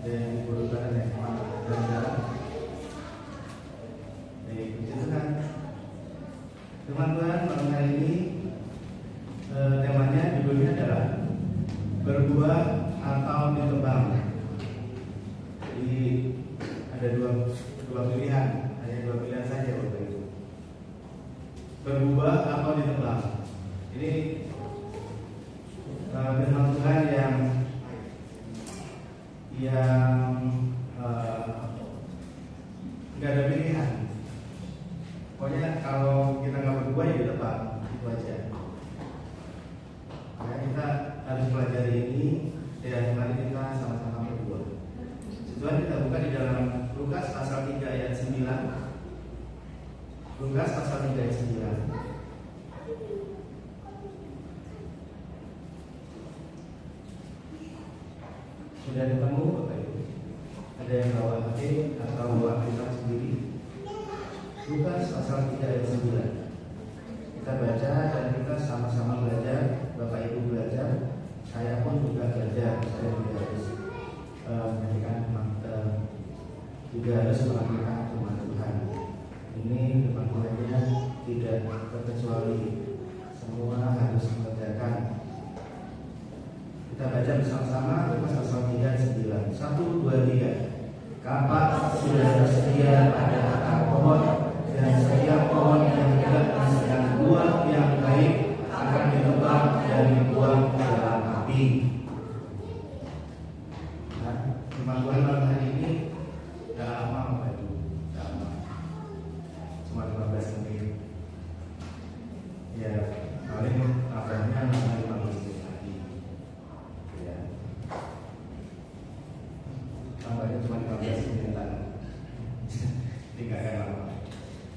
yang diperlukan oleh jalan-jalan. Baik, puji Tuhan. Firman Tuhan malam hari ini temanya, judulnya adalah berbuah atau ditebang. Jadi ada dua pilihan, hanya dua pilihan saja Bapak Ibu. Berbuah atau ditebang. Ini firman Tuhan yang nggak ada pilihan. Pokoknya kalau kita nggak berbuah ya ditebang, itu aja. Makanya kita harus pelajari ini dan mari kita sama-sama berbuah. Tujuan kita buka di dalam Lukas pasal 3 ayat 9. Lukas pasal 3 ayat 9. Sudah ketemu Bapak Ibu? Ada yang bawa HP atau bawa Alkitab sendiri? Lukas pasal 3 ayat 9. Kita baca dan kita sama-sama belajar. Bapak Ibu belajar, saya pun juga belajar. Saya juga harus juga harus melakukan firman Tuhan. Ini firman Tuhannya tidak terkecuali, semua harus mengerjakan. Kita baca bersama-sama Lukas pasal 3 ayat 9. 1, 2, 3. Kapak sudah tersedia pada akar pohon, dan setiap pohon yang tidak menghasilkan buah yang baik akan ditebang dan dibuang ke dalam api. Nah, firman Tuhan malam hari ini tidak lama Bapak Ibu, tidak lama, cuma 15 menit. Ya, paling akhirnya 15 menit lagi. Ya, tambahnya cuma 15 menitan. Tidak akan lama.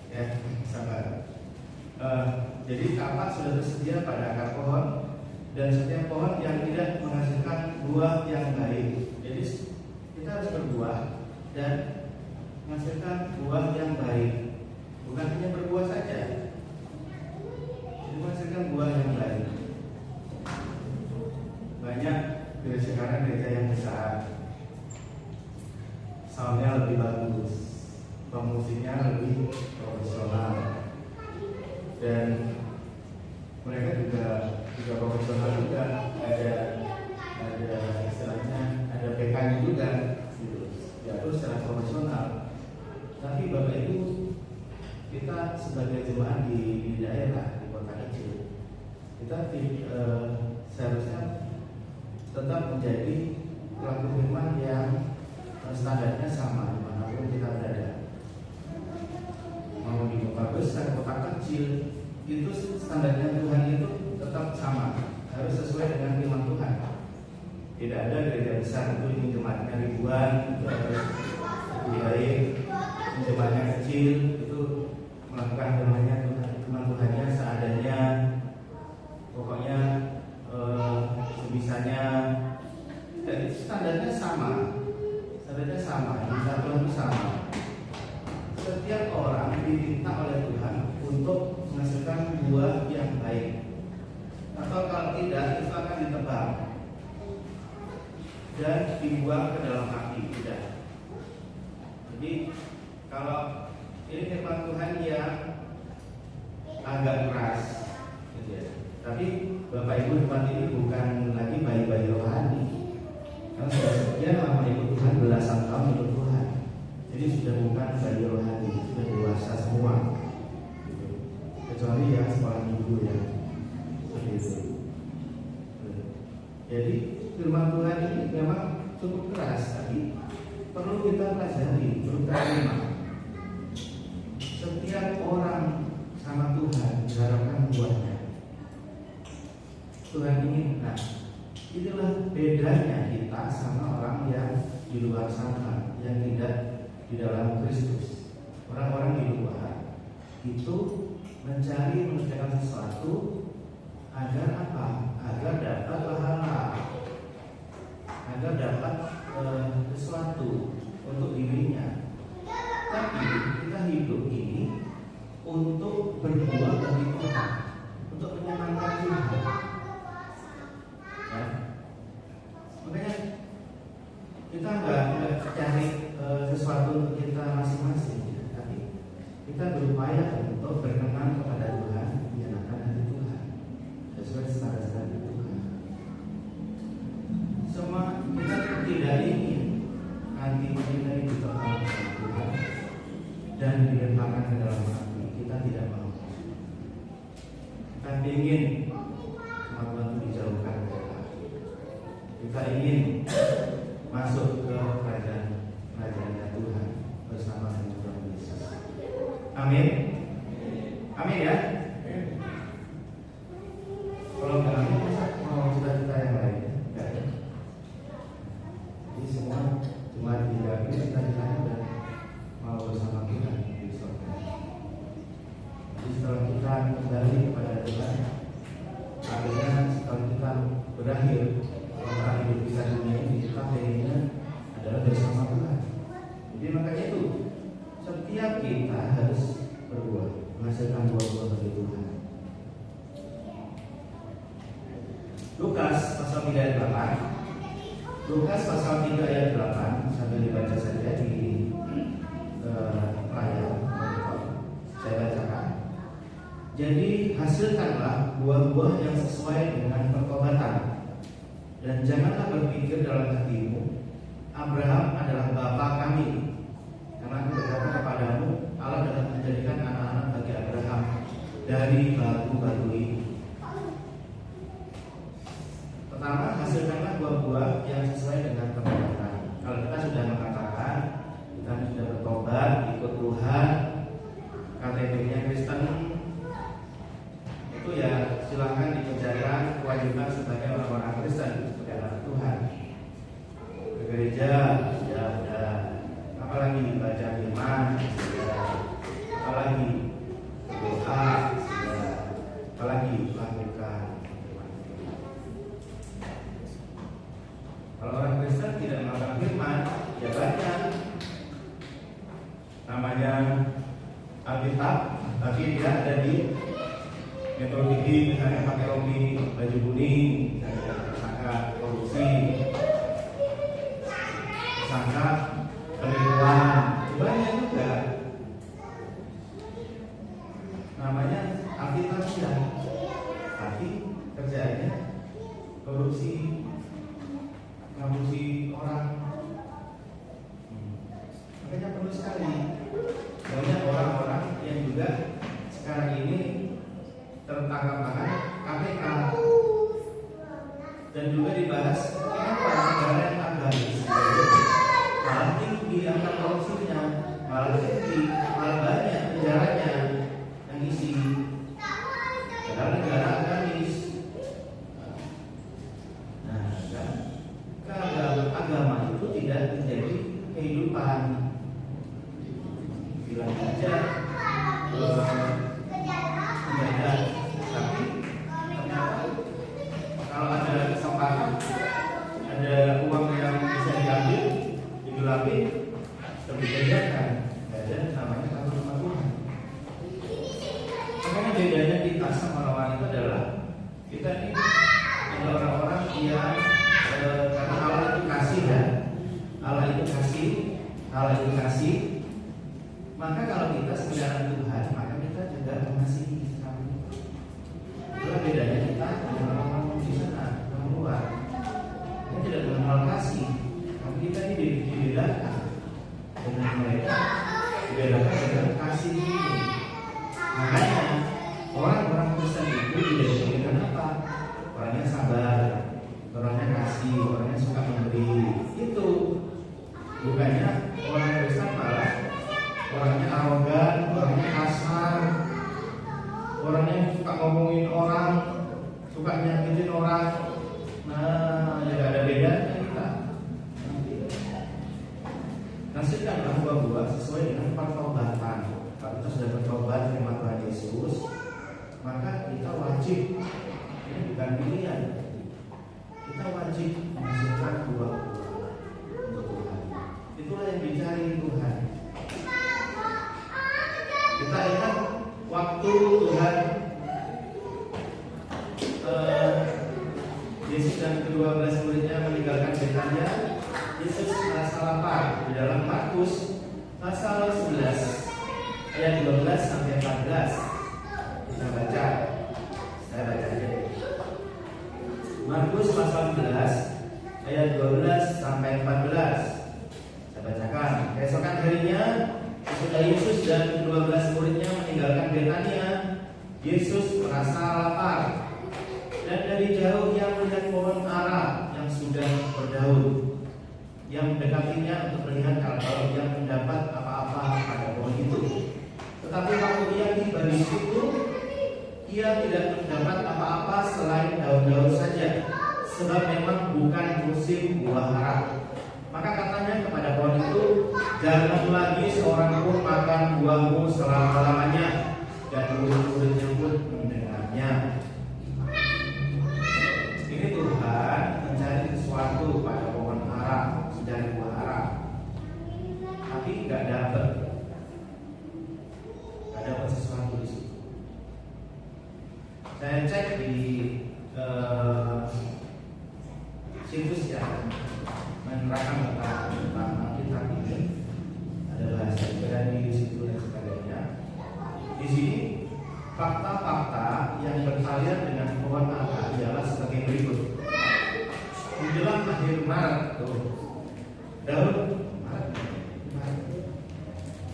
Ya, sabar. Jadi kapak sudah tersedia pada akar pohon, dan setiap pohon yang tidak menghasilkan buah yang baik. Jadi kita harus berbuah dan menghasilkan buah yang baik. Bukan hanya berbuah saja, jadi menghasilkan buah yang baik. Banyak sekarang gereja yang besar, soundnya lebih bagus, pemusiknya lebih profesional, dan mereka juga profesional juga, ada istilahnya, ada PK-nya juga, gitu. Ya, terus secara profesional. Tapi Bapak Ibu, kita sebagai jemaat di daerah, di kota kecil, kita seharusnya tetap menjadi pelaku firman yang standarnya sama dimanapun kita berada. Mau di kota besar, kota kecil, itu standarnya Tuhan itu tetap sama, harus sesuai dengan firman Tuhan. Tidak ada gereja besar itu ini jemaatnya ribuan, itu harus lebih baik. Jemaatnya kecil itu melakukan firman Tuhannya seadanya, pokoknya sebisanya. Dan itu standarnya sama, minta Tuhan itu sama. Setiap orang diminta oleh Tuhan untuk menghasilkan buah yang baik, atau kalau tidak itu akan ditebang dan dibuang ke dalam api. Tidak. Jadi kalau ini firman Tuhan yang agak keras, gitu ya. Tapi Bapak Ibu firman ini bukan lagi bayi-bayi rohani. Karena sudah sekian lama ikut Tuhan, belasan tahun ikut Tuhan, jadi sudah bukan bayi rohani, sudah dewasa semua, gitu. Kecuali yang sekolah minggu ya, seperti itu. Jadi firman Tuhan ini memang cukup keras, tapi perlu kita pelajari, perlu kita terima. Setiap orang sama Tuhan diharapkan buahnya. Tuhan ini, nah itulah bedanya kita sama orang yang di luar sana, yang tidak di dalam Kristus. Orang-orang di luar itu mencari mengerjakan sesuatu agar apa? Agar dapat pahala, agar dapat sesuatu untuk dirinya. Tapi kita hidup ini untuk berbuah bagi Tuhan, untuk menyenangkan Tuhan. Ya. Makanya kita nggak cari sesuatu untuk kita masing-masing, ya. Tapi kita berupaya untuk berkenan kepada Tuhan, menyenangkan hati Tuhan, sesuai standar Tuhan. Semua kita tidak ingin nanti kita ditolong oleh Tuhan dan dilemparkan ke dalam api. Kita tidak mau. Kita ingin Tuhan itu dijauhkan dari api. Kita ingin masuk ke kerajaan Tuhan bersama dengan Tuhan Yesus. Amin. Amin ya. Kalau nggak amin, mau cita-cita yang lain? Enggak ya. Jadi semua cuma tidak cita-citanya dan mau bersama Tuhan di surga. Jadi setelah kita kembali kepada Tuhan, akhirnya setelah kita berakhir kontrak hidup kita dunia ini, kita pengennya adalah bersama Tuhan. Jadi makanya itu setiap kita harus berbuah, menghasilkan buah-buah bagi Tuhan. Lukas pasal 3 ayat 8. Lukas pasal 3 ayat 8 sambil dibaca saja di layar monitor. Saya bacakan. Jadi hasilkanlah buah-buah yang sesuai dengan pertobatan, dan janganlah berpikir dalam hatimu, Abraham adalah bapa kami, karena aku berkata kepadamu, Allah dapat menjadikan anak-anak bagi Abraham dari batu-batu ini. Pertama, hasilkanlah buah-buah yang sesuai dengan pertobatan. Kalau kita sudah mengatakan kita sudah bertobat, ikut Tuhan, KTP-nya Kristen, itu ya silakan dikerjakan kewajiban sebagai orang-orang Kristen, sebagai anak Tuhan. Ke gereja, ya, apalagi baca firman, ya, apalagi doa, ya, apalagi lakukan. Kalau orang Kristen tidak melakukan firman, ya baca namanya Alkitab, tapi dia ada di Metro TV, misalnya pakai rompi baju kuning, tersangka korupsi, tersangka penipuan, banyak juga. Namanya Alkitab ya, tapi kerjaannya korupsi, ngabusi orang. Makanya perlu sekali banyak orang-orang yang juga sekarang ini tertangkap tangan KPK, dan juga dibahas kenapa negara yang agamis malah tinggi angka korupsinya, malah tinggi, malah banyak penjaranya yang isi, padahal negara agamis. Nah, kan agama itu tidak menjadi kehidupan, bilang aja ibadah. Tapi ternyata kalau ada kesempatan, ada uang yang bisa diambil, digelapi, terbiasakan, nggak ada namanya takut sama Tuhan. Makanya bedanya kita sama lawan itu adalah kita ini adalah orang-orang yang karena Allah itu kasih ya, Allah itu kasih. Maka kalau kita sebenarnya Tuhan, maka kita juga mengasihi. Itulah bedanya kita dengan orang di sana, orang luar. Kita tidak mengenal kasih, tapi kita ini dibedakan dengan mereka, dibedakan dengan kasih ini. Makanya orang-orang Kristen itu dibedakan apa? Orangnya sabar, orangnya kasih, orangnya suka memberi. Itu bukannya orang Kristen malah orangnya arogan, orangnya kasar, orangnya suka ngomongin orang, suka nyakitin orang. Nah, ya gak ada bedanya kita. dalam Markus pasal 11 ayat 12 sampai 14 kita baca. Saya baca aja. Markus pasal 11 ayat 12 sampai 14. Saya bacakan. Keesokan harinya sesudah Yesus dan 12 muridnya meninggalkan Betania, Yesus merasa lapar. Dan dari jauh ia melihat pohon ara yang sudah berdaun. Ia mendekatinya untuk melihat kalau ia mendapat apa-apa pada pohon itu. Tetapi waktu ia tiba di situ, ia tidak mendapat apa-apa selain daun-daun saja, sebab memang bukan musim buah ara. Maka katanya kepada pohon itu, jangan lagi seorang pun makan buahmu selama-lamanya. Dan murid-muridnya pun mendengarnya. Ini Tuhan mencari sesuatu pada pohon ara, mencari buah ara, tapi nggak dapat sesuatu di situ. Saya cek di situs yang menerangkan tentang kitab ini, ada bahasa Ibrani di situ dan sebagainya. Di sini fakta-fakta yang berkaitan dengan pohon ara ialah sebagai berikut. Menjelang akhir Maret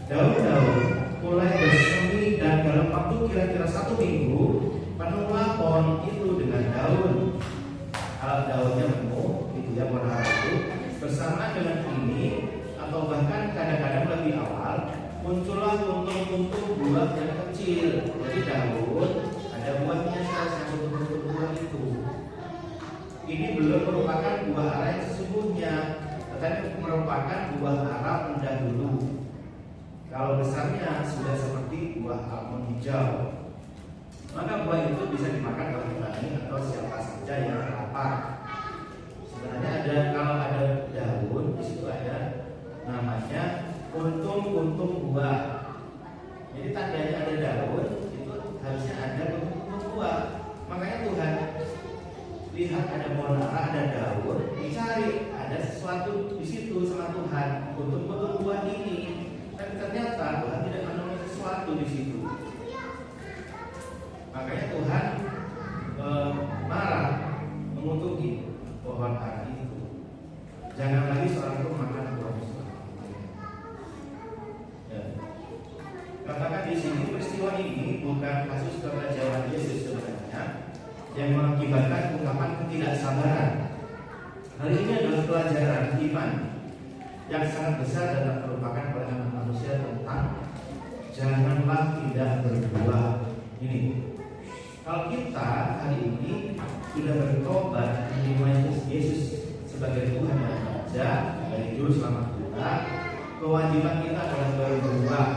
daun-daun mulai bersemi, dan dalam waktu kira-kira 1 minggu penuhlah pohon itu dengan daun. Kalau daunnya penuh, itu ya pohon ara itu. Bersama dengan ini, atau bahkan kadang-kadang lebih awal, muncullah kuntung-kuntung buah yang kecil. Jadi daun ada buahnya, yang kuntung-kuntung buah itu. Ini belum merupakan buah ara yang sesungguhnya, tetapi merupakan buah ara pendahulu. Kalau besarnya sudah seperti buah almond hijau, maka buah itu bisa dimakan oleh petani atau siapa saja yang lapar. Sebenarnya kalau ada daun, di situ ada namanya kuntung-kuntung buah. Jadi tandanya ada daun, itu harusnya ada kuntung-kuntung buah. Makanya Tuhan lihat ada pohon ara, ada daun, dicari ada sesuatu di situ sama Tuhan, kuntung-kuntung buah ini. Tapi ternyata Tuhan tidak menemukan sesuatu di situ. Makanya Tuhan marah, mengutuki pohon ara itu. Jangan lagi seorang pun makan buah itu. Ya. Katakan di sini peristiwa ini bukan kasus kerajaan Yesus sebenarnya yang mengakibatkan ungkapan ketidaksabaran. Hal ini adalah pelajaran iman yang sangat besar dan tak terlupakan oleh anak manusia tentang janganlah tidak berbuah. Ini kalau kita hari ini sudah bertobat menerima Yesus sebagai Tuhan dan Raja dari Juru Selamat kita, kewajiban kita adalah berbuah.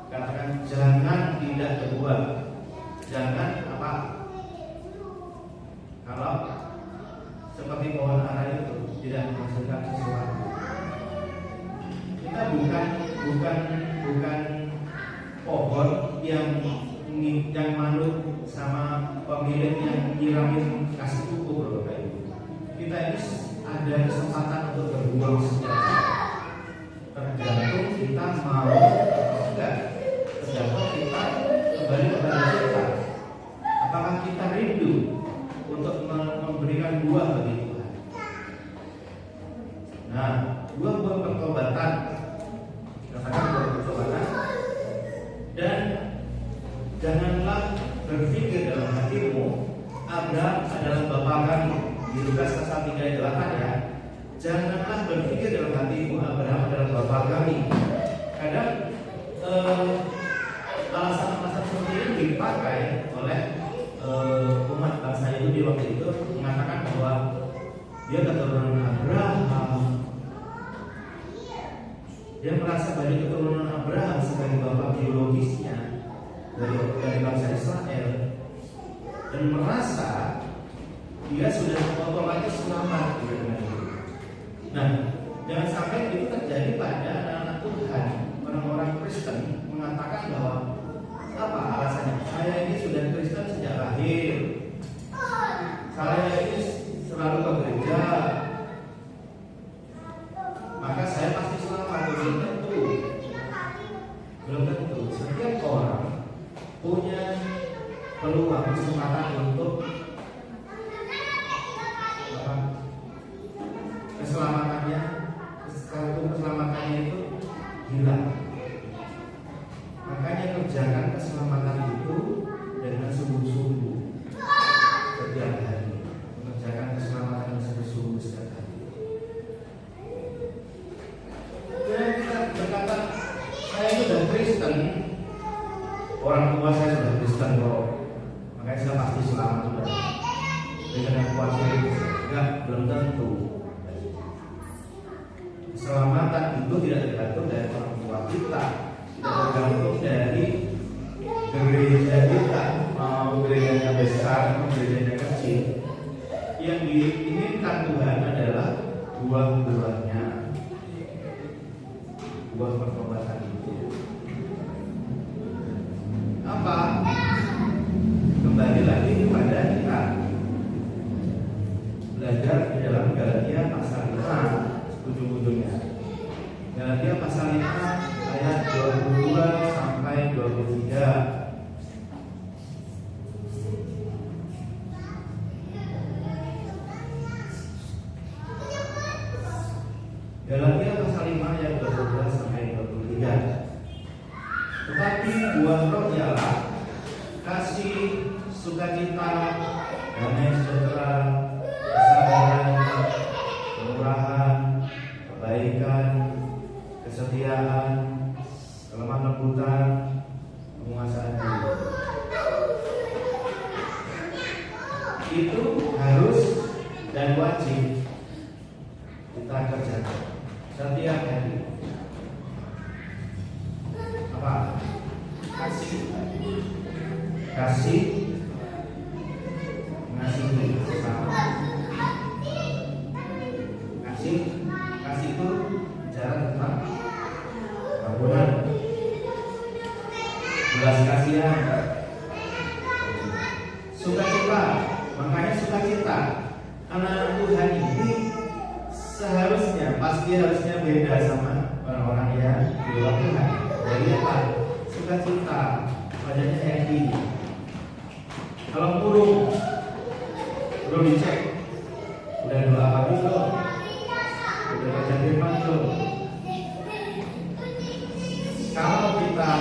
Katakan jangan tidak berbuah. Jangan apa? Kalau seperti pohon ara itu tidak menghasilkan sesuatu. Kita bukan pohon yang manut sama pemilik yang nyiramin kasih pupuk, Bapak Ibu. Kita ini ada kesempatan untuk berbuah sejati. Tergantung kita mau atau enggak. Tergantung kita kembali kepada kita. Apakah kita rindu untuk memberikan buah bagi Tuhan? Nah, buah-buah pertobatan, katakan buah pertobatan. Dan janganlah berpikir dalam hatimu Abraham adalah bapa kami. Di Lukas pasal 3 ayat 8 ya. Janganlah berpikir dalam hatimu Abraham adalah bapa kami. Kadang alasan-alasan seperti ini dipakai oleh umat bangsa Yahudi waktu itu, mengatakan bahwa dia keturunan Abraham. Dia merasa bahwa keturunan Abraham sebagai bapak biologisnya dari bangsa Israel, dan merasa dia sudah otomatis selamat gitu. Nah, jangan sampai itu terjadi pada anak-anak Tuhan, orang-orang Kristen mengatakan bahwa apa alasannya? Saya ini sudah Kristen sejak lahir. Saya ini selalu ke gereja. Maka saya keselamatannya itu hilang. Makanya kerjakan keselamatan itu dengan sungguh-sungguh setiap hari. Mengerjakan keselamatan dengan sungguh-sungguh setiap hari. Dan kita berkata, saya itu sudah Kristen, orang tua saya sudah Kristen kok, makanya saya pasti selamat sudah. Dengan khawatir, enggak, belum tentu. Keselamatan itu tidak tergantung dari orang tua kita, tidak tergantung dari gereja kita, mau gerejanya besar, mau gerejanya kecil. Yang diinginkan Tuhan adalah buah-buahnya, buah pertobatan itu. Apa? Kembali lagi kepada kita belajar di dalam Galatia pasal 5 ujung-ujungnya. Galatia pasal 5 ayat 22 sampai 23. Galatia pasal 5 ayat 22 sampai 23. Tetapi buah roh ialah kasih, sukacita, damai sejahtera, kesabaran, kemurahan, kebaikan, kesetiaan, kelemah lembutan, penguasaan diri. Itu harus dan wajib kita kerjakan setiap hari. Apa? Kasih, mengasihi sesama. Kasih itu bicara tentang keampunan, belas kasihan, sukacita. Makanya sukacita anak-anak Tuhan ini harusnya beda sama orang-orang yang di luar Tuhan. Jadi apa? Sukacita, wajahnya happy. Kalau burung dicek, udah doa pagi belum? Udah baca firman belum? Kalau kita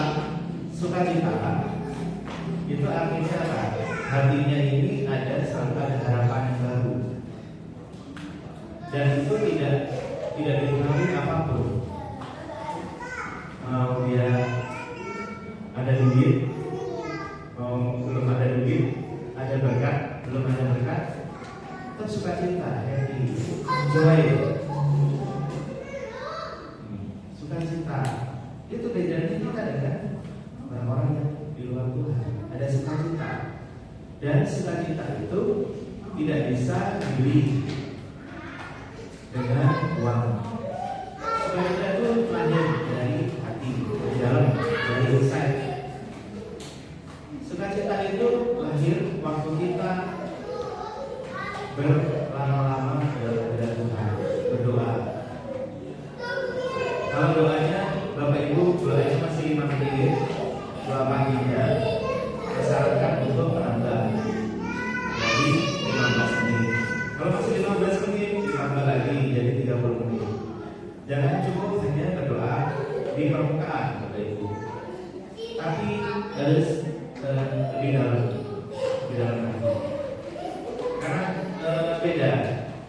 sukacita, itu artinya apa? Hatinya ini selalu ada harapan yang baru, dan itu tidak dipengaruhi apapun. Mau dia ada duit, mau belum ada duit, ada berkat, belum ada berkat, tetap sukacita, happy, joy, sukacita. Itu bedanya kita dengan orang-orang yang di luar Tuhan. Ada sukacita, dan sukacita itu tidak bisa dibeli dengan uang. Sukacita itu lahir dari hati, dari dalam, dari inside. Sukacita itu lahir waktu kita berlama-lama dalam Tuhan, berdoa. Kalau doanya, Bapak Ibu, doanya masih 5 menit, doa paginya disarankan untuk menambah jadi 15 menit. Kalau masih 15 menit, ditambah lagi jadi 30 menit. Jangan cukup hanya berdoa di permukaan, Bapak Ibu, tapi harus di dalam hati. Karena beda.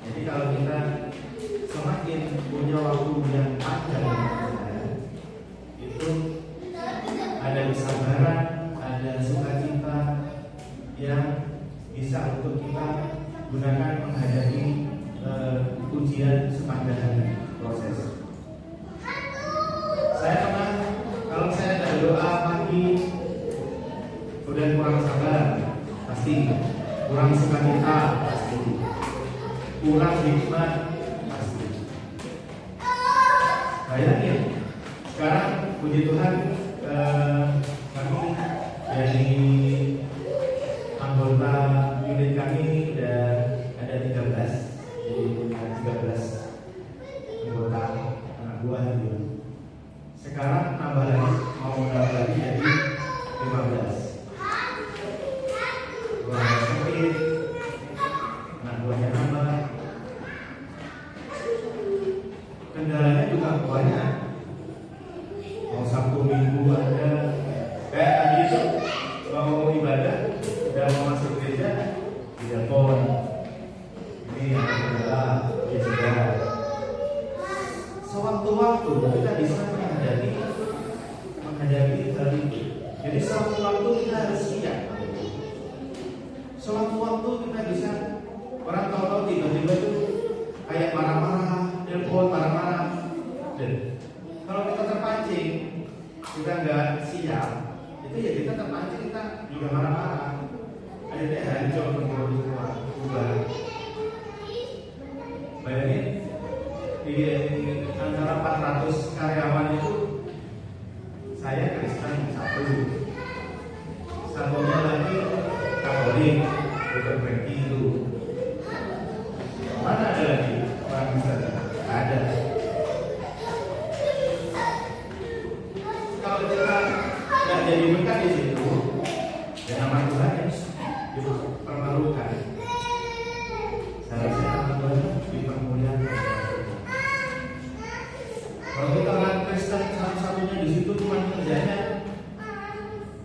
Jadi kalau kita semakin punya waktu yang panjang dengan Tuhan, itu ada kesabaran, ada sukacita yang bisa untuk kita gunakan menghadapi ujian sepanjang hari proses. Saya pernah, kalau saya ada doa pagi udah kurang sabar, pasti kurang sukacita, pasti kurang hikmat, pasti. Bayangin, sekarang puji Tuhan kami dari anggota unit kami udah ada 13, jadi 13 anggota anak buah itu. Sekarang tambah lagi, mau nambah lagi jadi 15. Buahnya sakit, anak buahnya nambah. kendalanya juga banyak. Mau Sabtu Minggu ada, kayak tadi itu mau ibadah, udah mau masuk gereja, telepon. Ini yang kendala, ya sudah. Sewaktu-waktu kita bisa menghadapi hal itu. Jadi sewaktu-waktu kita harus siap. Sewaktu-waktu kita bisa, orang tahu-tahu tiba-tiba itu kayak marah-marah, telepon marah-marah. Dan kalau kita terpancing, kita nggak siap, itu ya kita terpancing, kita juga marah-marah. Akhirnya hancur semua. Bayangin di antara 400 karyawan itu saya Kristen satunya lagi Katolik, bukan Preti itu. Mana ada lagi orang Kristen? Ada. Kalau kita nggak jadi berkat di situ, ya nama Tuhan ya dipermalukan. Seharusnya nama Tuhan dipermuliakan. Kalau kita orang Kristen satu-satunya di situ cuma kerjanya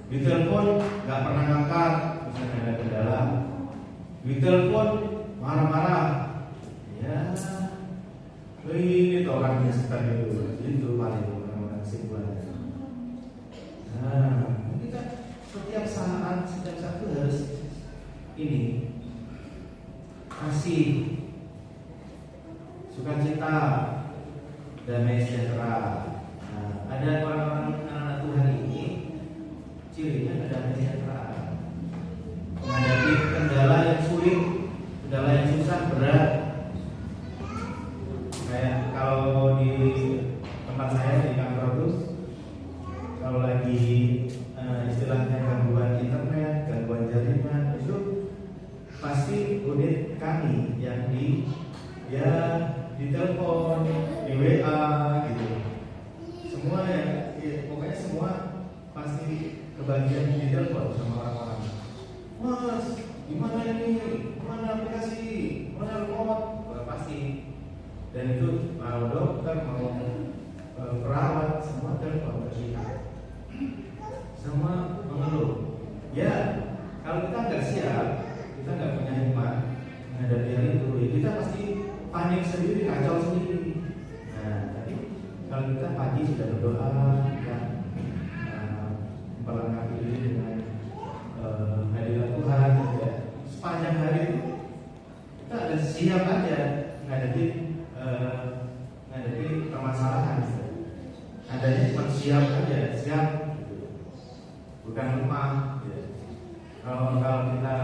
ditelepon nggak pernah ngangkat, misalnya ada kendala, ditelepon marah-marah, ya ini tuh orang Kristen itu paling orang-orang kesimpulannya. Nah, kita setiap saat harus ini kasih sukacita, damai sejahtera. Nah, ada orang-orang anak Tuhan ini cirinya ada damai sejahtera. Menghadapi kendala yang sulit, kendala yang susah, berat. Kayak kalau di tempat saya di kantor itu, kalau lagi istilahnya gangguan internet, gangguan jaringan, itu pasti unit kami yang ditelepon, di WA gitu. Semua ya, pokoknya semua pasti kebagian di telepon sama orang-orang. Mas, gimana ini? Mana aplikasi? Mana remote? Pasti. Dan itu mau dokter, mau perawat, semua telepon ke kita. Semua mengeluh. Ya, kalau kita nggak siap, kita nggak punya hikmat menghadapi hal itu, ya kita pasti panik sendiri, kacau sendiri. Nah, tapi kalau kita pagi sudah berdoa, kita memperlengkapi diri dengan hadirat Tuhan, ya. Sepanjang hari itu kita ada siap aja menghadapi permasalahan. Adanya cuma siap aja, siap, bukan lemah. Ya. Kalau kita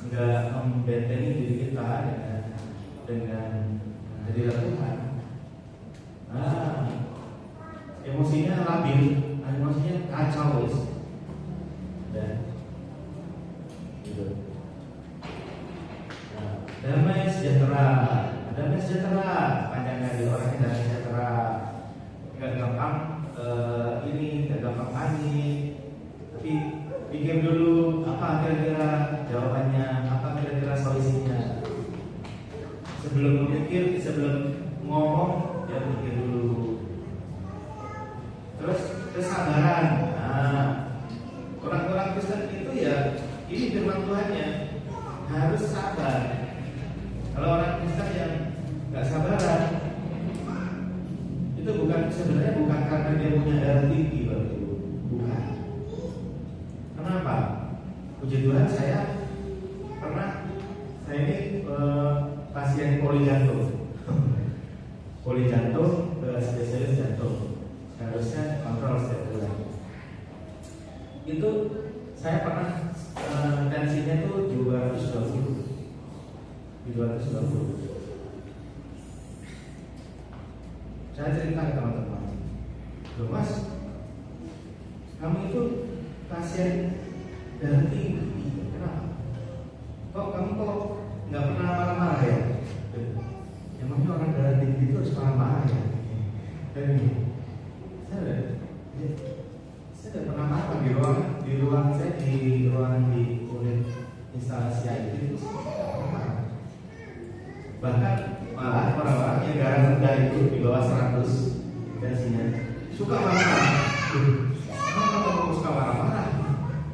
nggak membentengi diri kita dengan hadirat Tuhan, emosinya labil, emosinya kacau, dan gitu. Damai sejahtera panjang hari orang yang damai sejahtera, nggak gampang nggak gampang panik, tapi pikir dulu apa kira-kira jawabannya, apa kira-kira solusinya. Sebelum berpikir, sebelum ngomong, ya pikir dulu. Terus kesabaran. Nah, orang-orang Kristen itu ya, ini firman Tuhannya harus sabar. Kalau orang Kristen yang nggak sabaran, itu sebenarnya bukan karena dia punya darah tinggi, bukan. Kenapa? Puji Tuhan, saya ini pasien polijantung ke spesialis jantung, harusnya kontrol setiap bulan. Itu saya pernah tensinya tuh 220. Saya cerita ke teman-teman, loh Mas, kamu itu pasien darah tinggi, kenapa? Kamu nggak pernah marah-marah ya? Emangnya orang darah tinggi itu harus marah-marah ya? Dan saya tidak pernah marah di ruang saya, di unit instalasi IT itu. Bahkan malah orang-orang yang garang rendah itu di bawah 100 tensinya, suka marah-marah. Kenapa kamu suka marah-marah?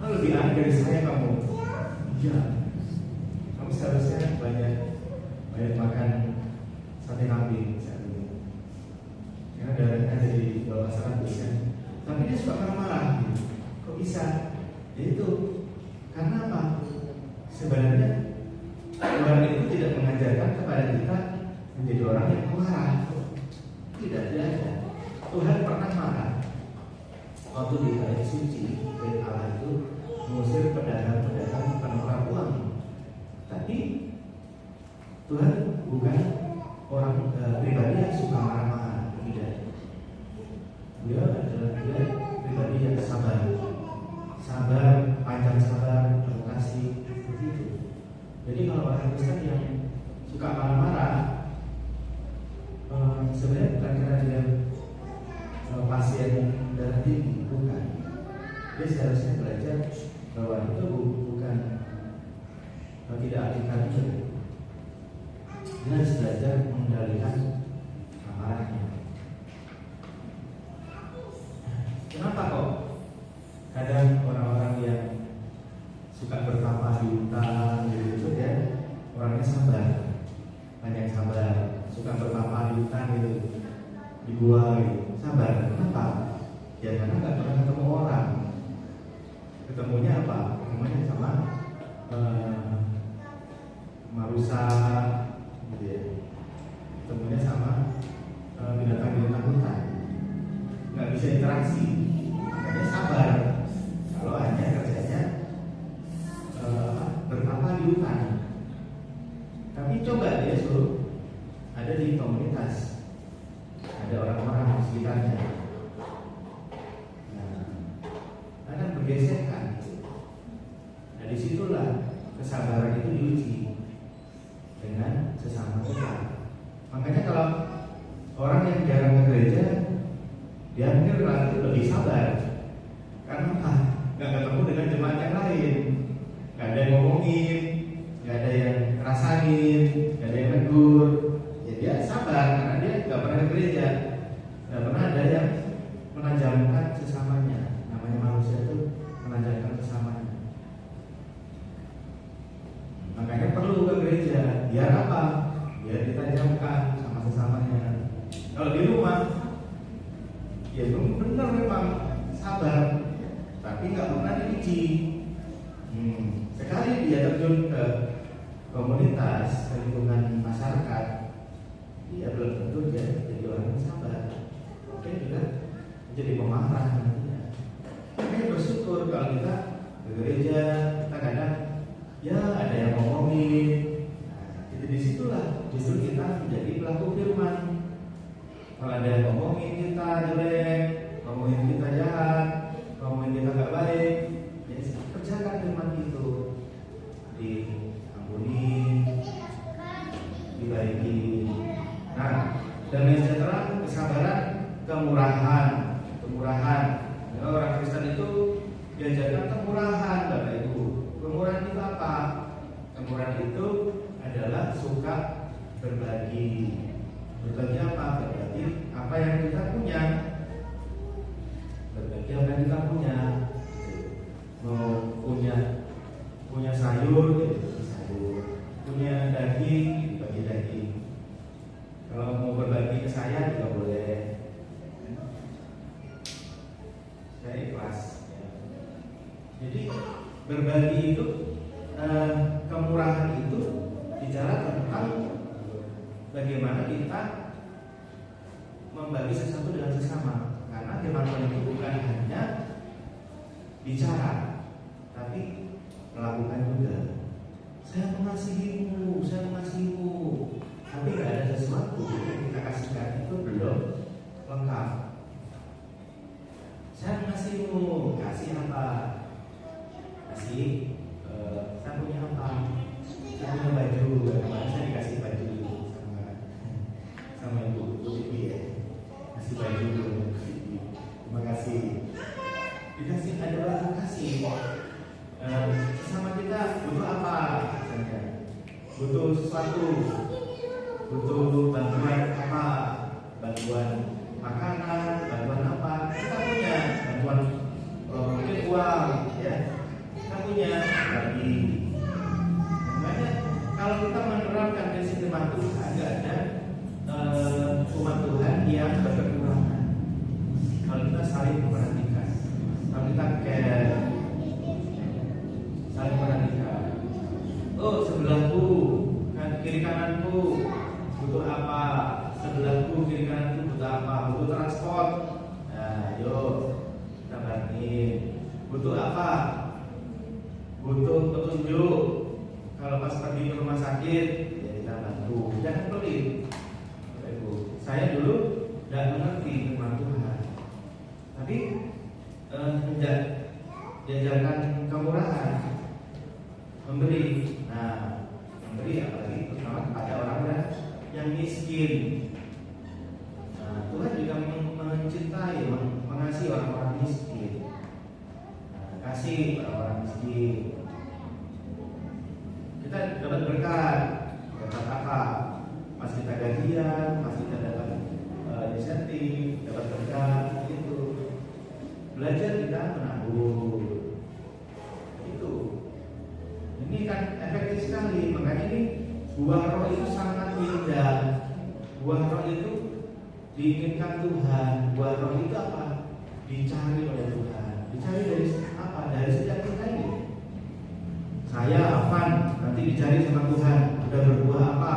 Lebih aneh dari saya kamu. Iya, kamu seharusnya banyak makan sate kambing saat ini, karena darahnya ada di bawah 100 kan. Tapi dia suka marah-marah. Kok bisa? Ya itu karena apa? Sebenarnya Tuhan itu tidak mengajarkan kepada kita menjadi orang yang marah. Tidak ada. Tuhan pernah marah waktu di bait suci, bait Allah itu mengusir pedagang-pedagang penukar uang. Tapi Tuhan bukan orang pribadi yang suka marah-marah. Tidak. Dia adalah pribadi yang sabar, panjang sabar, penuh kasih, seperti itu. Jadi kalau orang Kristen yang suka marah-marah, sebenarnya bukan karena dia pasien darah tinggi, bukan. Dia seharusnya belajar bahwa itu bukan tidak aplikatif. Dia harus belajar mengendalikan amarahnya. Kenapa kok kadang orang-orang yang suka bertapa di hutan gitu ya, orangnya sabar, banyak sabar, suka bertapa di hutan gitu, di gua gitu, sabar. Kenapa? Ya karena nggak pernah ketemu orang. Ketemunya apa? Ketemunya sama marusa, gitu ya. Ketemunya sama binatang-binatang hutan. Nggak bisa interaksi, makanya sabar. Kalau hanya kerjanya bertapa di hutan. Tapi coba dia suruh ada di komunitas, ada orang-orang di sekitarnya. Nah, akan bergesekan. Nah, disitulah kesabaran itu diuji dengan sesama kita. Makanya kalau orang yang jarang ke gereja, dia mungkin relatif lebih sabar. Karena apa? Gak ketemu dengan jemaat yang lain, gak ada yang ngomongin, gak ada yang ngerasain, gak ada yang negur. Ya dia sabar karena dia gak pernah ke gereja, gak pernah ada yang menajamkan sesamanya. Namanya manusia itu menajamkan sesamanya. Makanya perlu ke gereja. Biar apa? Biar ditajamkan sama sesamanya. Kalau di rumah, ya benar memang sabar, tapi nggak pernah diuji. Sekali dia terjun ke komunitas, ke lingkungan masyarakat, dia belum tentu dia jadi orang yang sabar. Oke, juga jadi pemarah nantinya. Makanya bersyukur kalau kita ke gereja, kita kadang ya ada yang ngomongin. Nah, itu disitulah justru kita menjadi pelaku firman. Kalau ada yang ngomongin kita jelek, ngomongin kita jahat, ngomongin kita gak baik, ya kerjakan firman itu, diampuni, dibaiki. Nah, damai sejahtera, kesabaran, kemurahan. Ya, orang Kristen itu diajarkan kemurahan, Bapak Ibu. Kemurahan itu apa? Kemurahan itu adalah suka berbagi. Berbagi apa? Berbagi apa yang kita punya. Berbagi apa yang kita punya. Mau punya sayur, gitu, sayur. Punya daging, bagi daging. Kalau mau berbagi ke saya juga boleh. Saya ikhlas. Ya. Jadi berbagi itu, kemurahan itu bicara tentang bagaimana kita membagi sesuatu dengan sesama. Karena firman Tuhan itu bukan hanya bicara, tapi melakukan juga. Saya mengasihimu, tapi nggak ada sesuatu yang kita kasihkan itu belum lengkap. Saya mengasihimu, kasih apa? Kasih, saya punya apa? Saya punya baju, kemarin saya dikasih baju sama ibu Ibu ya, kasih baju, terima kasih. Dikasih adalah kasih. Sesama kita butuh apa? Misalnya butuh sesuatu, butuh bantuan apa? bantuan makanan, bantuan apa, kita punya bantuan mungkin uang, ya, kita punya bagi. Makanya kalau kita menerapkan prinsip firman Tuhan, nggak ada umat Tuhan yang berkekurangan. Kalau kita saling memperhatikan, kalau kita saling perhatikan, oh sebelahku, kiri kananku butuh apa, sebelahku kiri kananku butuh apa, butuh transport, nah yuk kita bantuin. Butuh apa, butuh petunjuk, kalau pas pergi ke rumah sakit ya kita bantu, jangan pelit. Ibu, saya dulu tidak mengerti firman Tuhan, tapi diajarkan kemurahan, memberi. Nah, memberi apalagi terutama kepada orang yang miskin. Nah, Tuhan juga mencintai, mengasihi orang-orang miskin. Nah, kasih orang-orang miskin. Kita dapat berkat apa? Pas kita gajian, pas kita dapat insentif, dapat berkat itu. Belajar kita menabur. Itu. Ini kan efektif sekali. Makanya ini buah roh itu sangat indah. Buah roh itu diinginkan Tuhan. Buah roh itu apa? Dicari oleh Tuhan. Dicari dari apa? Dari sejak kita ini. Saya Afan, nanti dicari sama Tuhan. Udah berbuah apa?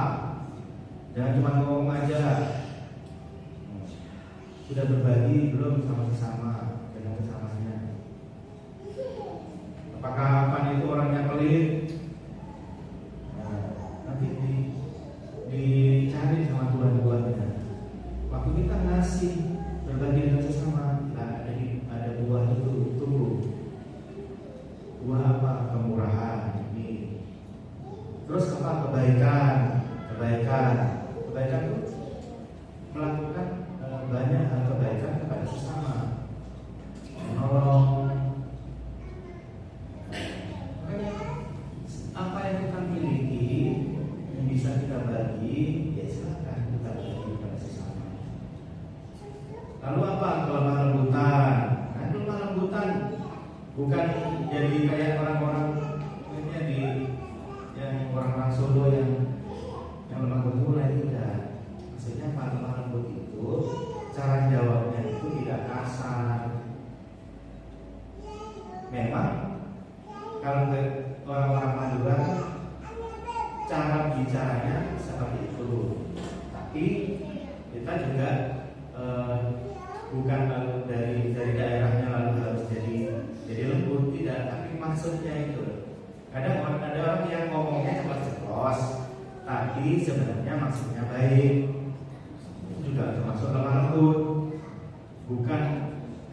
Jangan cuma ngomong aja. Sudah berbagi belum sama sesama dengan sesamanya? Apakah Afan itu orangnya pelit? Nah, nanti dicari sama Tuhan buahnya. Waktu kita ngasih berbagi dengan sesama, ada buah itu tumbuh. Buah apa? Kemurahan. Ini. Terus apa? Kebaikan itu melakukan banyak hal kebaikan kepada sesama, menolong. Makanya apa yang kita miliki yang bisa kita bagi, ya silakan kita bagi kepada sesama. Lalu apa? Kelemah lembutan. Nah, kelemah lembutan bukan jadi kayak orang-orang yang orang-orang Solo yang lemah lembut mulai tidak. Maksudnya apa? Lemah lembut itu cara jawabnya itu tidak kasar. Memang kalau orang-orang Madura cara bicaranya seperti itu, tapi kita juga bukan lalu dari daerahnya lalu harus jadi lembut, tidak. Tapi maksudnya itu. Kadang ada orang yang ngomongnya ceplos, tapi sebenarnya maksudnya baik. Itu juga termasuk lemah lembut. Bukan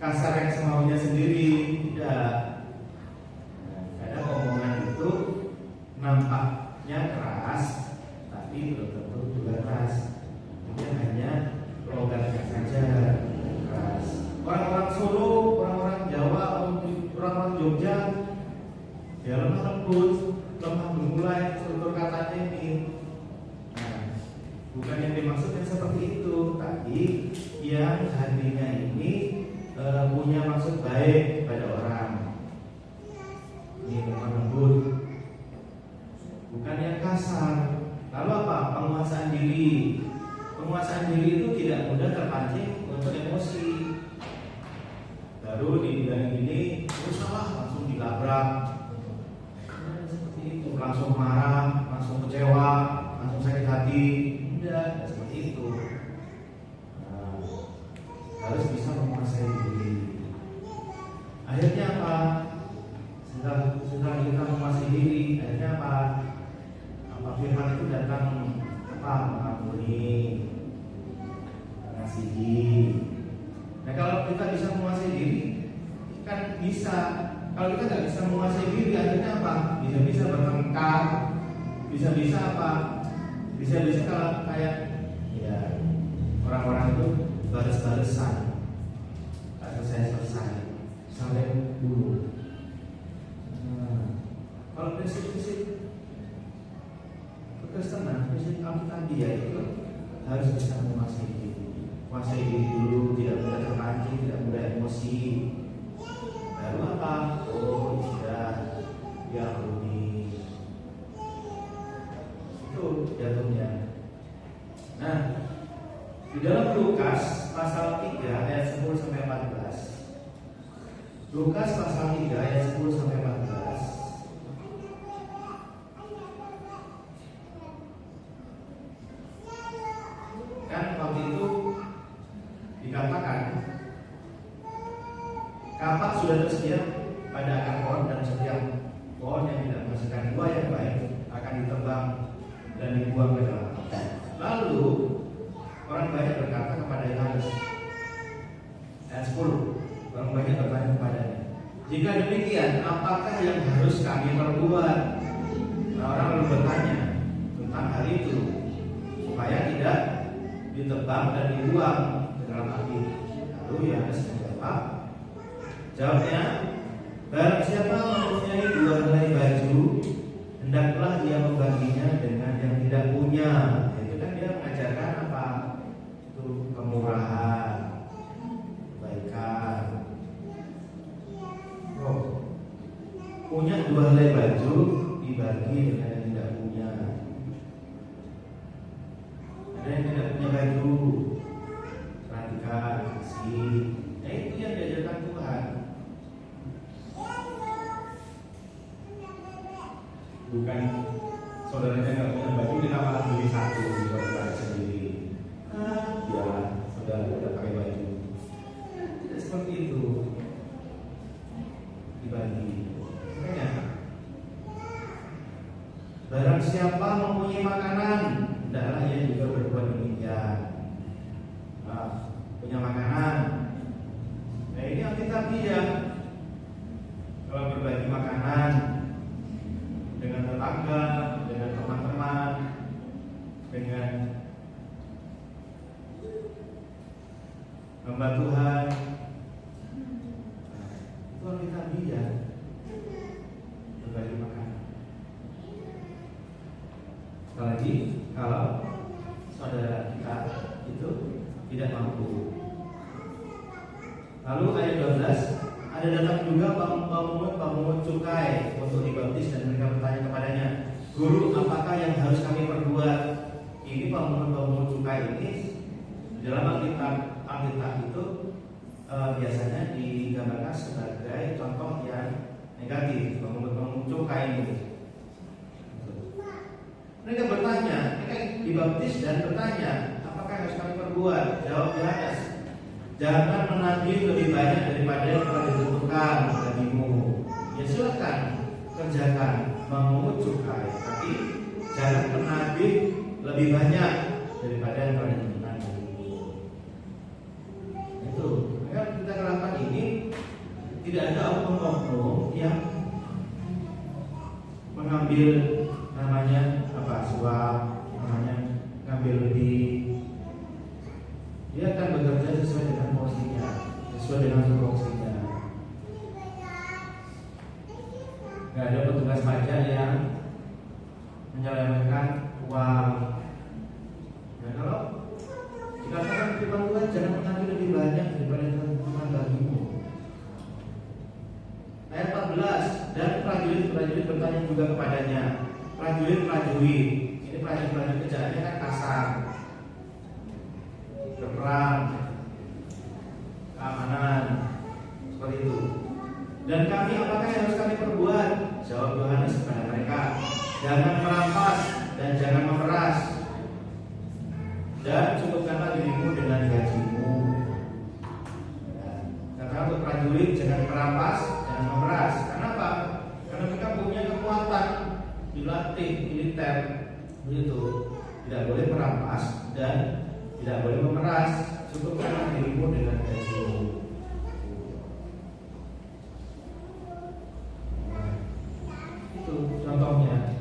kasar yang semaunya sendiri, tidak. Kadang omongan itu nampaknya keras, tapi belum tentu juga keras. Mungkin hanya logatnya saja keras. Orang-orang Solo, orang-orang Jawa, orang-orang Jogja, ya lemah lembut, lemah memulai struktur katanya ini. Nah, bukan yang dimaksudnya seperti itu, tapi yang hatinya ini punya maksud baik pada orang. Ini lemah lembut, bukan yang kasar. Lalu apa? Penguasaan diri. Penguasaan diri itu tidak mudah terpancing untuk emosi. Baru dibilang ini, salah langsung dilabrak. Langsung marah, langsung kecewa, langsung sakit hati. Tidak seperti itu. Nah, harus bisa menguasai diri. Akhirnya apa? Setelah kita menguasai diri, akhirnya apa? Firman itu datang apa? Mengampuni, mengasihi. Nah, kalau kita bisa menguasai diri, kan bisa. Kalau kita nggak bisa menguasai diri, akhirnya apa? Bisa-bisa bertengkar, bisa-bisa apa? Bisa-bisa kalau kayak ya orang-orang itu balas-balasan, tak selesai sampai bunuh. Kalau prinsip-prinsip kekristenan, prinsip Alkitab itu harus bisa menguasai diri. menguasai diri dulu, tidak mudah terpancing, tidak mudah emosi. Lalu apa? Oh, istirahat, diampuni. Itu jatuhnya. Nah, di dalam Lukas pasal 3 ayat 10 sampai 14. Lukas pasal 3 ayat 10 sampai 14. Kan waktu itu dikatakan kapak sudah tersedia pada akar pohon, dan setiap pohon yang tidak menghasilkan buah yang baik akan ditebang dan dibuang ke dalam api. Lalu orang banyak berkata kepada Yohanes, ayat 10, orang banyak bertanya kepadanya, jika demikian, apakah yang harus kami perbuat? Nah, orang lalu bertanya tentang hal itu, supaya tidak ditebang dan dibuang ke dalam api. Lalu Yohanes menjawab, jawabnya, barang siapa mempunyai 2 helai baju, hendaklah dia membaginya dengan yang tidak punya. Itu kan dia mengajarkan apa? Itu kemurahan, kebaikan. Oh, punya 2 helai baju dibagi dengan yang tidak punya. Ada yang tidak punya baju, perhatikan, kasih. Nah, itu yang diajarkan Tuhan. Bukan saudaranya nggak punya baju, kita malah beli satu buat sendiri. Ya, saudara udah pakai baju. Tidak seperti itu. Dibagi. Makanya, barang siapa mempunyai makanan, hendaklah ia juga berbuat demikian. Nah, punya makanan. Nah, ini Alkitabiah. Kalau berbagi makanan dengan tetangga, dengan teman-teman, dengan hamba Tuhan, itu Alkitabiah. Berbagi makanan. Apalagi kalau saudara kita itu tidak mampu. Lalu ayat 12, ada datang juga pemungut cukai untuk dibaptis, dan mereka bertanya kepadanya, Guru, apakah yang harus kami perbuat? Ini pemungut cukai ini dalam Alkitab itu biasanya digambarkan sebagai contoh yang negatif, pemungut cukai ini. Mereka bertanya, mereka dibaptis dan bertanya, apakah harus kami perbuat? Jawab Yohanes, jangan menagih lebih banyak daripada yang telah ditentukan bagimu. Ya silakan kerjakan memungut cukai, tapi jangan menagih lebih banyak daripada yang telah ditentukan bagimu. Itu, maka kita lakukan ini tidak ada oknum-oknum yang mengambil namanya suap, namanya ngambil lebih. Dia akan bekerja sesuai dengan porsinya, sesuai dengan tupoksinya. Gak ada petugas pajak yang menyelewengkan uang. Nah, kalau dikatakan di depan Tuhan, jangan mengambil lebih banyak daripada Tuhan bagimu. Ayat 14, dan prajurit-prajurit bertanya juga kepadanya. Prajurit-prajurit, ini prajurit-prajurit kerjaannya kan kasar, berperang, keamanan, seperti itu. Dan kami, apakah yang harus kami perbuat? Jawab Yohanes kepada mereka, jangan merampas dan jangan memeras, dan cukupkanlah dirimu dengan gajimu. Kata untuk prajurit, jangan merampas, jangan memeras. Kenapa? Karena mereka punya kekuatan, dilatih militer, begitu. Tidak boleh merampas dan tidak boleh memeras. Cukupkanlah dirimu dengan gajimu. Nah, itu contohnya.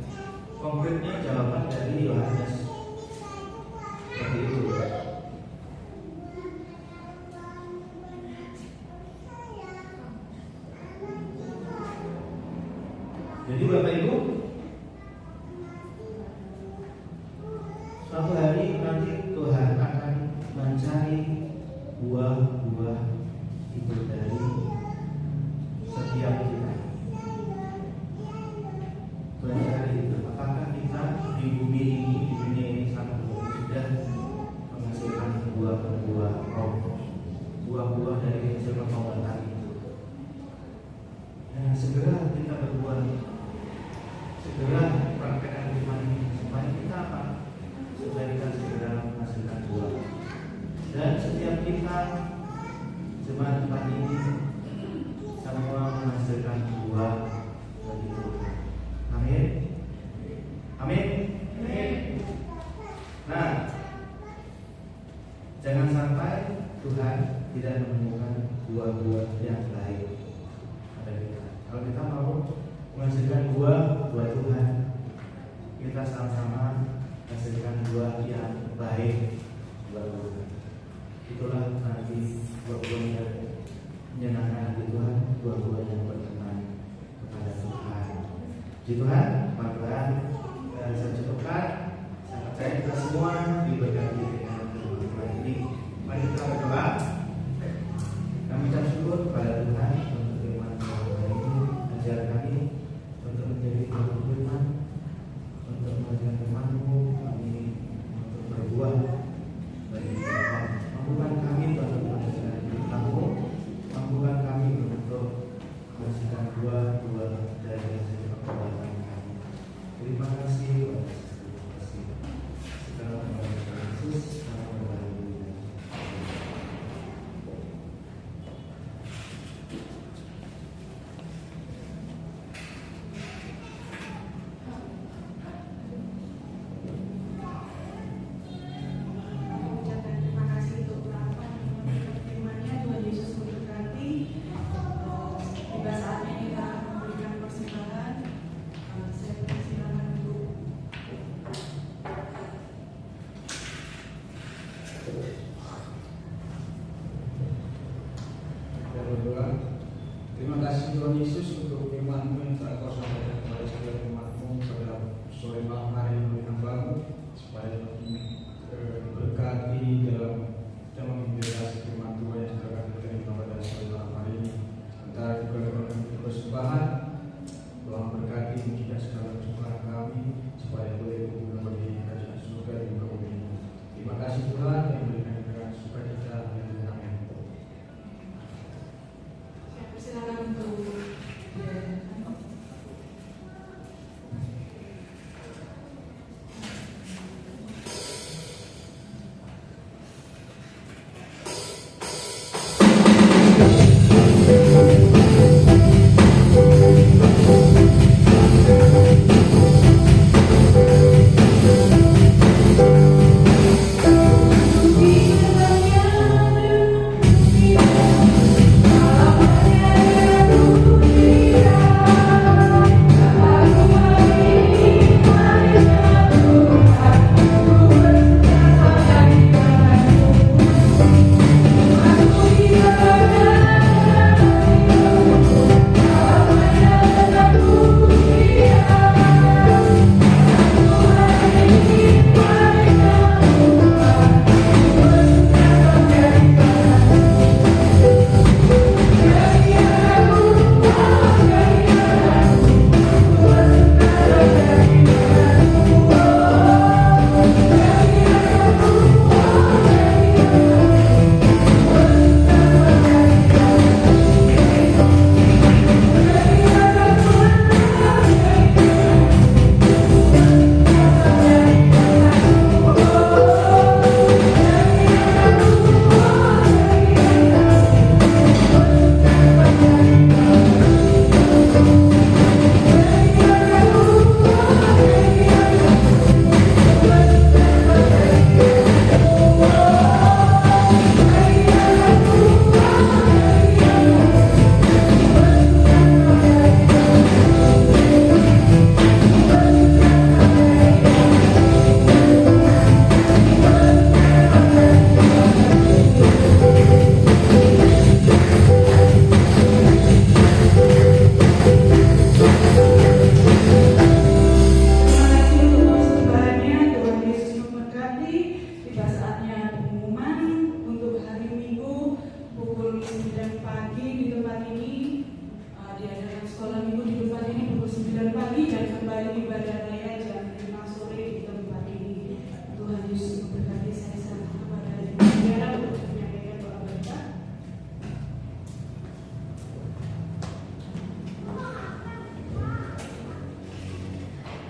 Konkretnya jawaban dari Yohanes seperti itu. Jadi Bapak Ibu, suatu hari nanti Tuhan akan mencari buah-buah dari hasil pertobatan itu. Ya, segera kita berbuat, segera praktekkan iman ini supaya kita apa? Supaya kita segera menghasilkan buah. Dan setiap kita jemaat tempat ini semua menghasilkan buah bagi Tuhan. Amin. Amin. Nah, jangan sampai Tuhan tidak menemukan buah-buah yang baik pada kita. Kalau kita mau menghasilkan buah buat Tuhan, kita sama-sama menghasilkan buah yang baik buat Tuhan. Itulah nanti buah-buah yang menyenangkan hati Tuhan, buah-buah yang berkenan kepada Tuhan. Puji Tuhan, teman-teman, saya cukupkan. Saya percaya kita semua diberkati dengan firman ini. Mari kita berdoa. Kami ucap syukur kepada Tuhan untuk firman Tuhan ini. Ajar kami untuk menjadi firman, untuk mengajarkan firman-Mu, kami untuk berbuah bagi Tuhan. Mampukan kami untuk mengajarkan firman-Mu, mampukan kami untuk menghasilkan buah-buah dari hasil perbuatan kami. Terima kasih, terima kasih. Segala Yesus.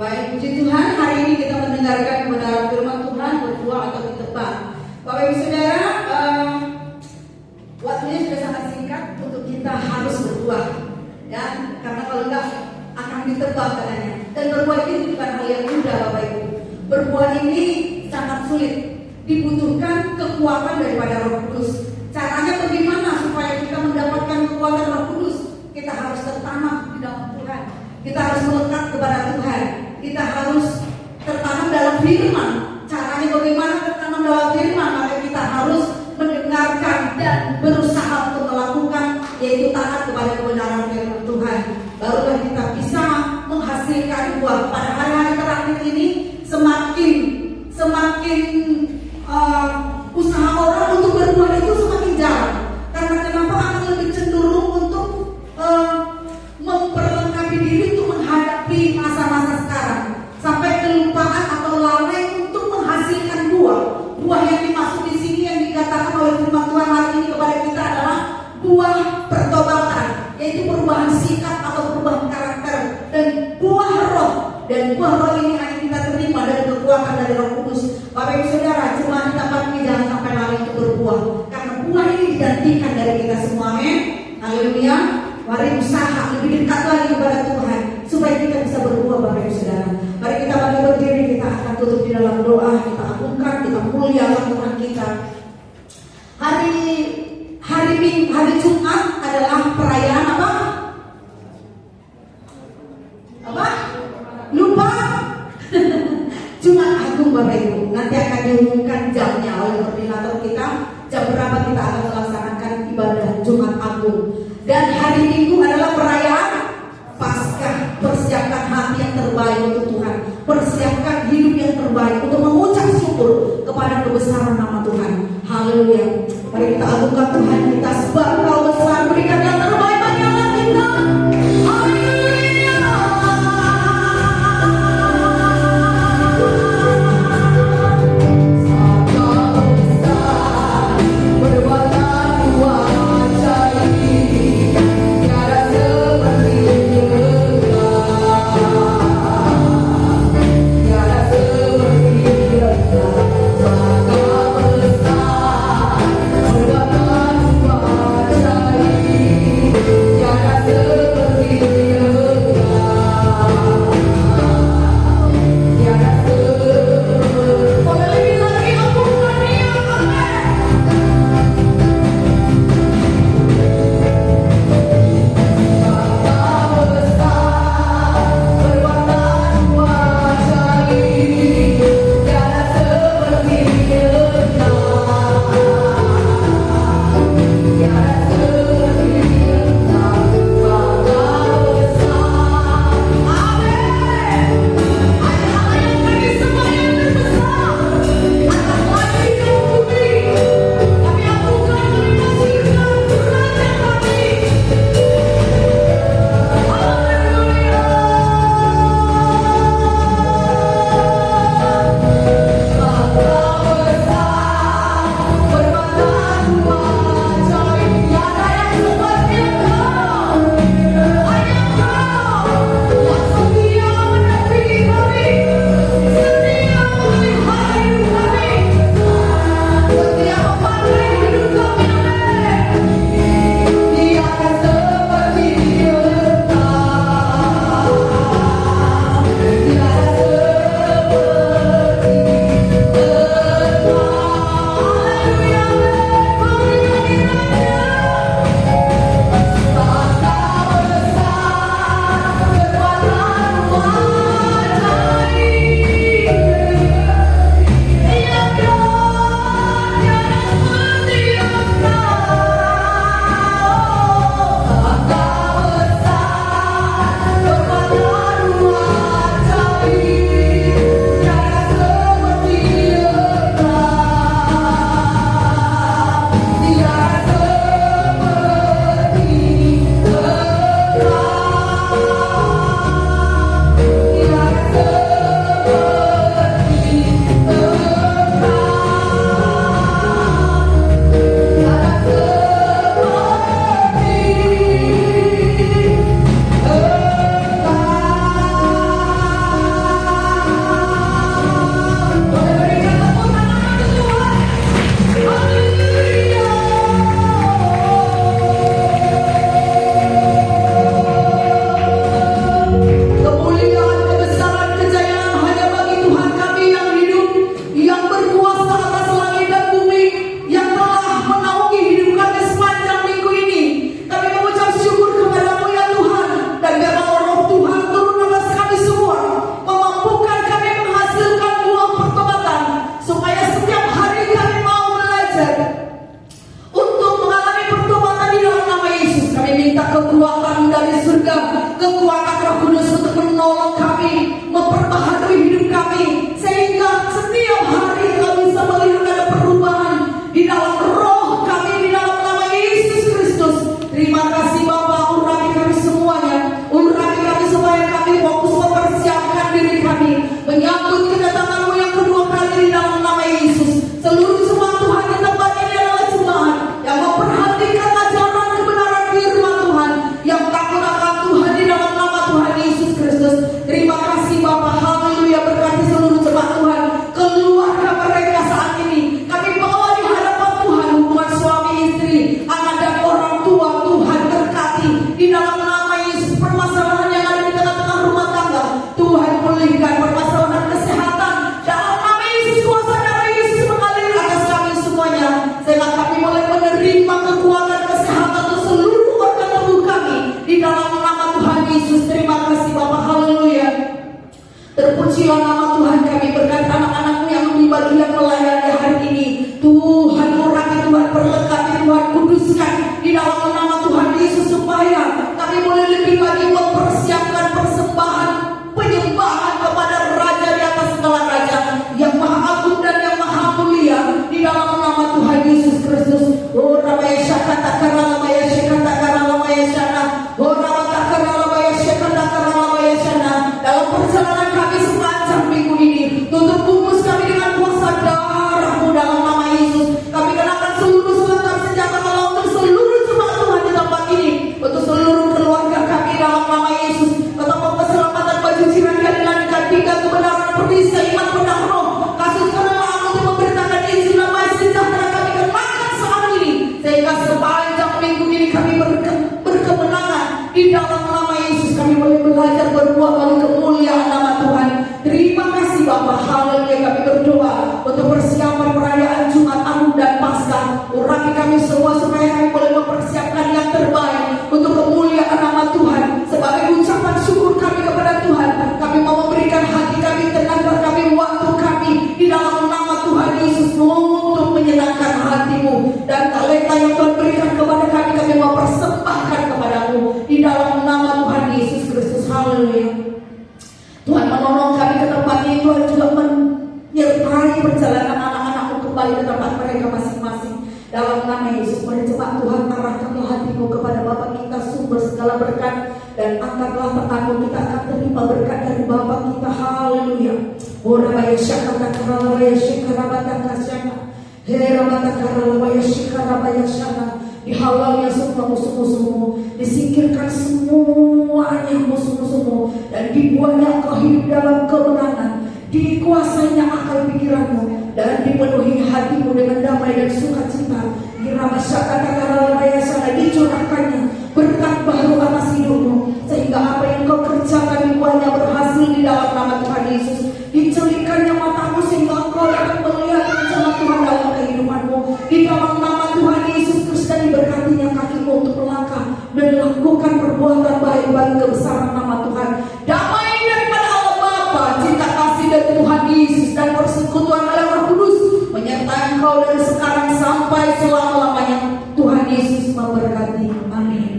Baik, puji Tuhan, hari ini kita mendengarkan kebenaran firman Tuhan, berbuah atau ditebang. Bapak Ibu Saudara, waktunya sudah sangat singkat untuk kita harus berbuah, ya, karena kalau enggak akan ditebang katanya. Dan berbuah ini bukan hal yang mudah, Bapak Ibu. Berbuah ini sangat sulit, dibutuhkan kekuatan daripada Roh Kudus. Caranya bagaimana supaya kita mendapatkan kekuatan Roh Kudus? Kita harus tertanam di dalam Tuhan. Kita harus melekat kepada Tuhan. Kita harus tertanam dalam firman. Caranya bagaimana tertanam dalam firman? Maka kita harus mendengarkan dan berusaha untuk melakukan, yaitu taat kepada kebenaran firman Tuhan. Barulah kita bisa menghasilkan buah. Pada hari-hari terakhir ini semakin usaha orang untuk berbuah itu semakin jarang. Karena kenapa? Akan lebih cenderung untuk memperlengkapi diri untuk menghadapi masa-masa sekarang, sampai kelupaan atau lalai untuk menghasilkan buah. Buah yang dimaksud di sini yang dikatakan oleh firman Tuhan hari ini kepada kita adalah buah pertobatan, yaitu perubahan sikap atau perubahan karakter, dan buah roh. Dan buah roh ini hanya kita terima dari kekuatan dari Roh Kudus. Bapak Ibu Saudara, cuma kita pagi jangan sampai lari untuk berbuah, karena buah ini digantikan dari kita semua. Amin. Haleluya. Mari usaha lebih dekat lagi kepada Tuhan supaya kita bisa berbuah, Bapak Ibu Saudara. Mari kita bagi berdiri, kita akan tutup di dalam doa. Kita agungkan, kita muliakan Tuhan kita. Hari Jumat adalah perayaan apa? Apa? Lupa? Jumat Agung, Bapak Ibu. Nanti akan diumumkan jamnya oleh koordinator kita. Jam berapa kita akan melaksanakan ibadah Jumat Agung. Dan hari Minggu adalah perayaan Paskah. Persiapkan hati yang terbaik untuk Tuhan. Persiapkan hidup yang terbaik untuk mengucap syukur kepada kebesaran nama Tuhan. Haleluya. Mari kita agungkan Tuhan kita, sebab Engkau besar, berikan yang terbaik bagi anak kita. Haleluya. Bangga besar, perbuatan kuasa sehingga kami boleh menerima kekuatan kesehatan untuk seluruh organ tubuh kami di dalam nama Tuhan Yesus. Terima kasih Bapa, haleluya. Terpujilah nama Tuhan kami, berkat anak-anakmu yang di bagian melayani hari ini. Tuhan urapi, Tuhan perlengkapi, Tuhan kuduskan di dalam nama Tuhan Yesus, supaya kami boleh lebih lagi mempersiapkan persembahan penyembahan kepada Raja di atas segala raja, yang maha agung dan yang maha mulia, di dalam nama Tuhan Yesus Kristus. Oh Rabaya Syakata Karalabaya Syakata Karalabaya Syana, oh Rabata Karalabaya Syakata Karalabaya Syana. Dalam perjalanan kami sepanjang minggu ini, tutup bungkus kami dengan kuasa darah-Mu dalam nama Yesus. Kami kenakan seluruh selengkap senjata Allah untuk seluruh jemaat Tuhan di tempat ini, untuk seluruh keluarga kami dalam nama Yesus. Ketemu keselamatan, baju jiran keadilan, ketika kebenaran, perisai iman, pedang roh, kasus kenalaan untuk memberitakan Injil damai sejahtera kami kenakan saat ini, sehingga sepanjang minggu ini kami berkemenangan di dalam nama Yesus. Kami boleh belajar berbuah bagi kemuliaan nama Tuhan. Terima kasih Bapa, haleluya. Kami berdoa untuk persiapan perayaan Jumat Agung dan Paskah. Urapi kami semua supaya kami boleh mempersiapkan yang terbaik untuk kemuliaan nama Tuhan. Sebagai ucapan syukur kami kepada Tuhan, kami mau memberikan hati kami, tenaga kami, waktu kami di dalam nama Tuhan Yesus untuk menyenangkan hati-Mu. Dan talenta yang Tuhan berikan kepada kami, kami mau persembahkan kepada-Mu di dalam nama Tuhan Yesus Kristus. Haleluya. Tuhan menolong kami ke tempat ini. Tuhan juga menyertai perjalanan anak-anak-Mu kembali ke tempat mereka masing-masing. Dalam nama Yesus, mari cepat Tuhan arahkanlah hati-Mu kepada Bapa kita, sumber segala berkat, dan angkatlah tangan-Mu, kita akan terima berkat dari Bapa kita. Haleluya. Orabaya syakata karalabaya syikarabata kasyana, herabata karalabaya syikarabaya syana. Dihalalnya semua musuh-musuhmu, disingkirkan semuanya musuh-musuhmu, dan dibuatnya kau hidup dalam kemenangan, dikuasainya akal pikiranmu, dan dipenuhi hatimu dengan damai dan sukacita. Diramasyakan karalabaya sana, dicurahkannya berkat baru atas hidupmu, sehingga apa yang kau kerjakan dibuatnya berhasil di dalam nama Tuhan Yesus. Dicelikannya matamu sehingga kau dapat melihat rencana Tuhan dalam kehidupanmu di dalam nama Tuhan Yesus Kristus. Dan diberkatinya kakimu untuk melangkah dan melakukan perbuatan baik bagi kebesaran nama Tuhan. Damai daripada Allah Bapa, cinta kasih dari Tuhan Yesus, dan persekutuan oleh Roh Kudus menyertai engkau dari sekarang sampai selama-lamanya. Tuhan Yesus memberkati. Amin.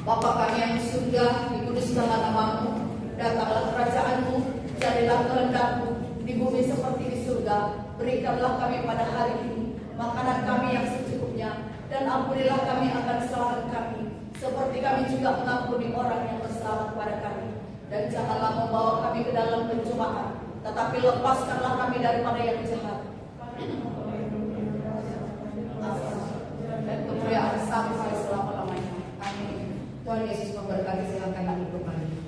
Bapa kami yang di surga, dikuduskanlah nama-Mu, datanglah kerajaan-Mu, jadilah kehendak-Mu di bumi seperti di surga. Berikanlah kami pada hari ini makanan kami yang secukupnya, dan ampunilah kami akan kesalahan kami, seperti kami juga mengampuni orang yang bersalah kepada kami. Dan janganlah membawa kami ke dalam pencobaan, tetapi lepaskanlah kami daripada yang jahat.